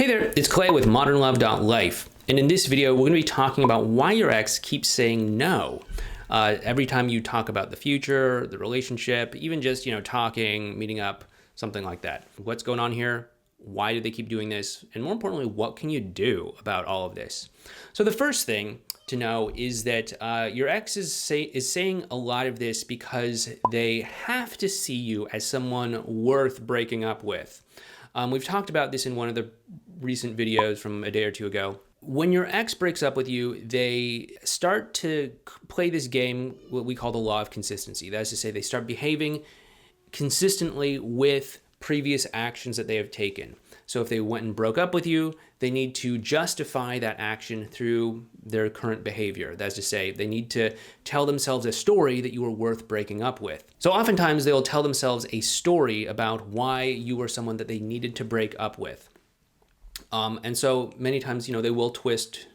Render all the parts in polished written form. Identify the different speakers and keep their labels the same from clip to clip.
Speaker 1: Hey there, it's Clay with modernlove.life, and in this video we're going to be talking about why your ex keeps saying no. Every time you talk about the future, the relationship, even just, talking, meeting up, something like that. What's going on here? Why do they keep doing this? And more importantly, what can you do about all of this? So the first thing to know is that your ex is saying a lot of this because they have to see you as someone worth breaking up with. We've talked about this in one of the recent videos from a day or two ago. When your ex breaks up with you, they start to play this game, what we call the law of consistency. That is to say, they start behaving consistently with previous actions that they have taken. So if they went and broke up with you, they need to justify that action through their current behavior. That is to say, they need to tell themselves a story that you were worth breaking up with. So oftentimes they'll tell themselves a story about why you were someone that they needed to break up with. And so many times, they will twist,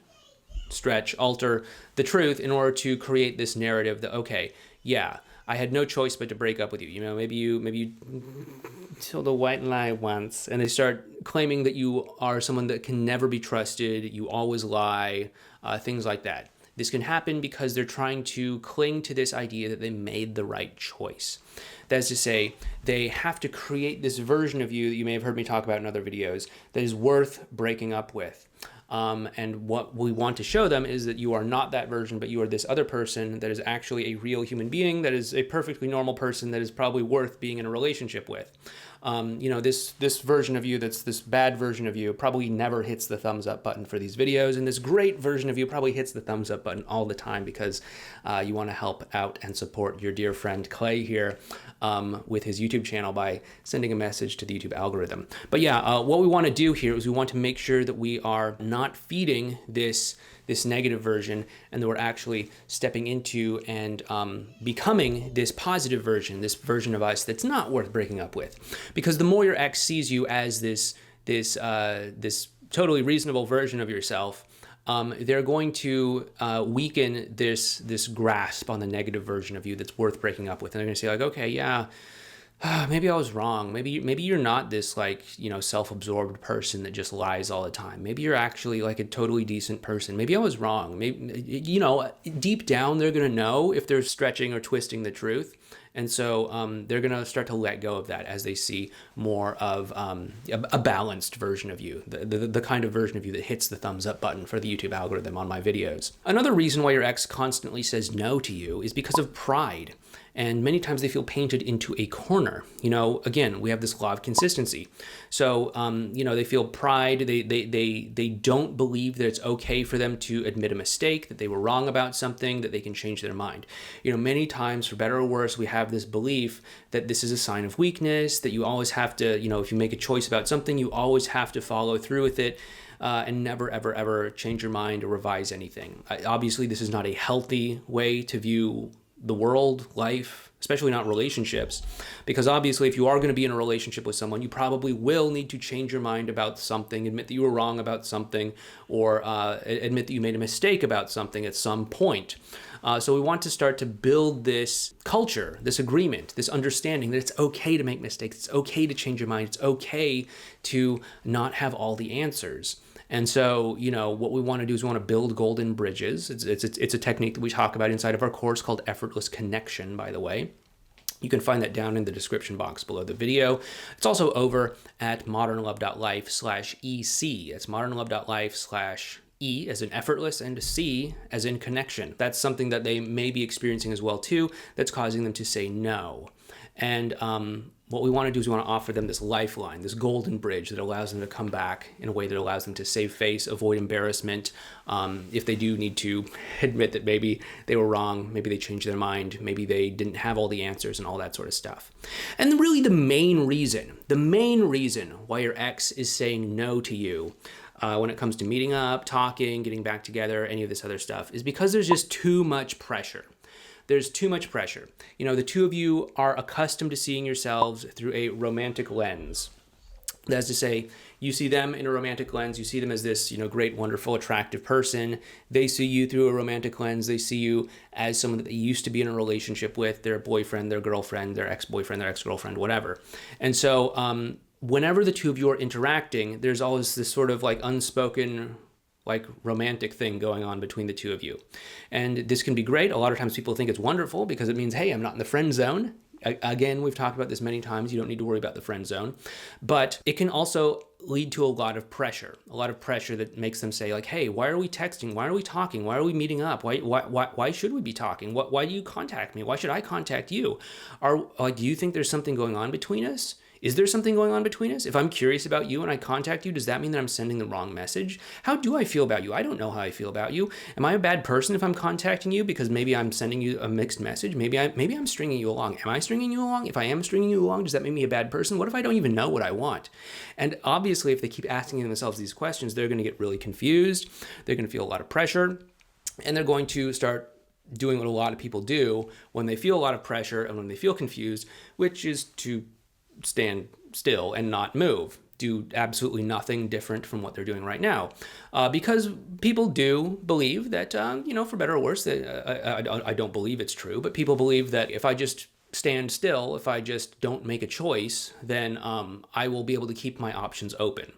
Speaker 1: stretch, alter the truth in order to create this narrative that, okay, yeah, I had no choice but to break up with you. Maybe you told a white lie once, and they start claiming that you are someone that can never be trusted, you always lie, things like that. This can happen because they're trying to cling to this idea that they made the right choice. That is to say, they have to create this version of you that you may have heard me talk about in other videos that is worth breaking up with. And what we want to show them is that you are not that version, but you are this other person that is actually a real human being, that is a perfectly normal person that is probably worth being in a relationship with. This version of you, that's this bad version of you, probably never hits the thumbs up button for these videos, and this great version of you probably hits the thumbs up button all the time because you want to help out and support your dear friend Clay here with his YouTube channel by sending a message to the YouTube algorithm. But yeah, what we want to do here is we want to make sure that we are not feeding this negative version, and that we're actually stepping into and becoming this positive version, this version of us that's not worth breaking up with. Because the more your ex sees you as this totally reasonable version of yourself, they're going to weaken this grasp on the negative version of you that's worth breaking up with. And they're going to say like, okay, yeah, maybe I was wrong. Maybe you're not this self-absorbed person that just lies all the time. Maybe you're actually like a totally decent person. Maybe I was wrong. Maybe, deep down they're going to know if they're stretching or twisting the truth. And so they're going to start to let go of that as they see more of a balanced version of you, the kind of version of you that hits the thumbs up button for the YouTube algorithm on my videos. Another reason why your ex constantly says no to you is because of pride. And many times they feel painted into a corner. Again, we have this law of consistency. So, they feel pride. They don't believe that it's okay for them to admit a mistake, that they were wrong about something, that they can change their mind. Many times, for better or worse, we have this belief that this is a sign of weakness, that you always have to, if you make a choice about something, you always have to follow through with it. And never, ever, ever change your mind or revise anything. Obviously, this is not a healthy way to view the world, life, especially not relationships, because obviously if you are going to be in a relationship with someone, you probably will need to change your mind about something, admit that you were wrong about something, or admit that you made a mistake about something at some point. So we want to start to build this culture, this agreement, this understanding that it's okay to make mistakes, it's okay to change your mind, it's okay to not have all the answers. And so, what we want to do is we want to build golden bridges. It's a technique that we talk about inside of our course called effortless connection, by the way. You can find that down in the description box below the video. It's also over at modernlove.life/EC. It's modernlove.life/E as in effortless and C as in connection. That's something that they may be experiencing as well too, that's causing them to say no. And what we want to do is we want to offer them this lifeline, this golden bridge that allows them to come back in a way that allows them to save face, avoid embarrassment. If they do need to admit that maybe they were wrong, maybe they changed their mind, maybe they didn't have all the answers and all that sort of stuff. And really the main reason why your ex is saying no to you when it comes to meeting up, talking, getting back together, any of this other stuff, is because there's just too much pressure. There's too much pressure. The two of you are accustomed to seeing yourselves through a romantic lens. That's to say, you see them in a romantic lens, you see them as this, great, wonderful, attractive person. They see you through a romantic lens. They see you as someone that they used to be in a relationship with, their boyfriend, their girlfriend, their ex-boyfriend, their ex-girlfriend, whatever. And so whenever the two of you are interacting, there's always this sort of like unspoken, like romantic thing going on between the two of you. And this can be great. A lot of times people think it's wonderful because it means, hey, I'm not in the friend zone. Again, we've talked about this many times. You don't need to worry about the friend zone. But it can also lead to a lot of pressure that makes them say like, hey, why are we texting? Why are we talking? Why are we meeting up? Why should we be talking? Why do you contact me? Why should I contact you? Do you think there's something going on between us? Is there something going on between us? If I'm curious about you and I contact you, does that mean that I'm sending the wrong message? How do I feel about you? I don't know how I feel about you. Am I a bad person if I'm contacting you because maybe I'm sending you a mixed message? Maybe I'm stringing you along. Am I stringing you along? If I am stringing you along, does that make me a bad person? What if I don't even know what I want? And obviously, if they keep asking themselves these questions, they're going to get really confused. They're going to feel a lot of pressure, and they're going to start doing what a lot of people do when they feel a lot of pressure and when they feel confused, which is to stand still and not move, do absolutely nothing different from what they're doing right now. Because people do believe that, for better or worse, I don't believe it's true, but people believe that if I just stand still, if I just don't make a choice, then I will be able to keep my options open.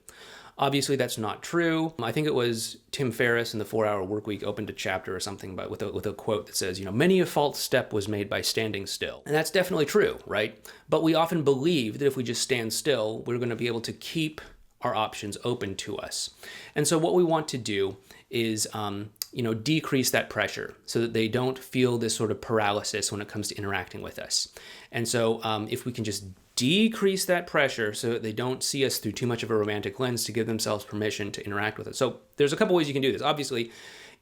Speaker 1: Obviously, that's not true. I think it was Tim Ferriss in the 4-Hour Workweek opened a chapter or something with a quote that says, many a false step was made by standing still. And that's definitely true, right? But we often believe that if we just stand still, we're going to be able to keep our options open to us. And so what we want to do is, decrease that pressure so that they don't feel this sort of paralysis when it comes to interacting with us. And so if we can just decrease that pressure so that they don't see us through too much of a romantic lens to give themselves permission to interact with us. So there's a couple ways you can do this. Obviously,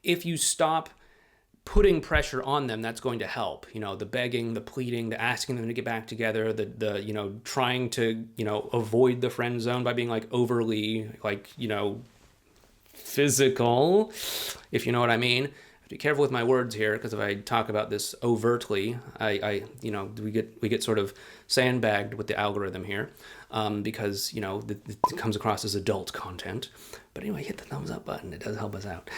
Speaker 1: if you stop putting pressure on them, that's going to help. The begging, the pleading, the asking them to get back together, the trying to, avoid the friend zone by being like overly physical, if you know what I mean. Be careful with my words here, because if I talk about this overtly, we get sort of sandbagged with the algorithm here, because it comes across as adult content. But anyway, hit the thumbs up button; it does help us out.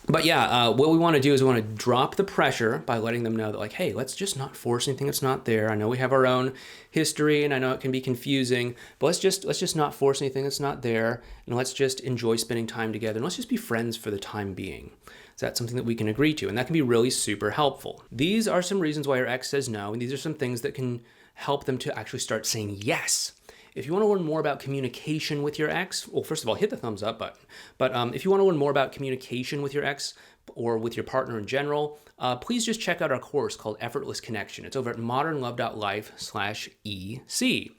Speaker 1: But yeah, what we want to do is we want to drop the pressure by letting them know that, like, hey, let's just not force anything that's not there. I know we have our own history, and I know it can be confusing, but let's just not force anything that's not there, and let's just enjoy spending time together, and let's just be friends for the time being. So that's something that we can agree to, and that can be really super helpful. These are some reasons why your ex says no, and these are some things that can help them to actually start saying yes. If you want to learn more about communication with your ex, well, first of all, hit the thumbs up button. But if you want to learn more about communication with your ex or with your partner in general, please just check out our course called Effortless Connection. It's over at modernlove.life/EC.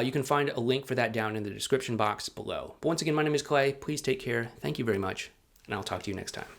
Speaker 1: You can find a link for that down in the description box below. But once again, my name is Clay. Please take care. Thank you very much, and I'll talk to you next time.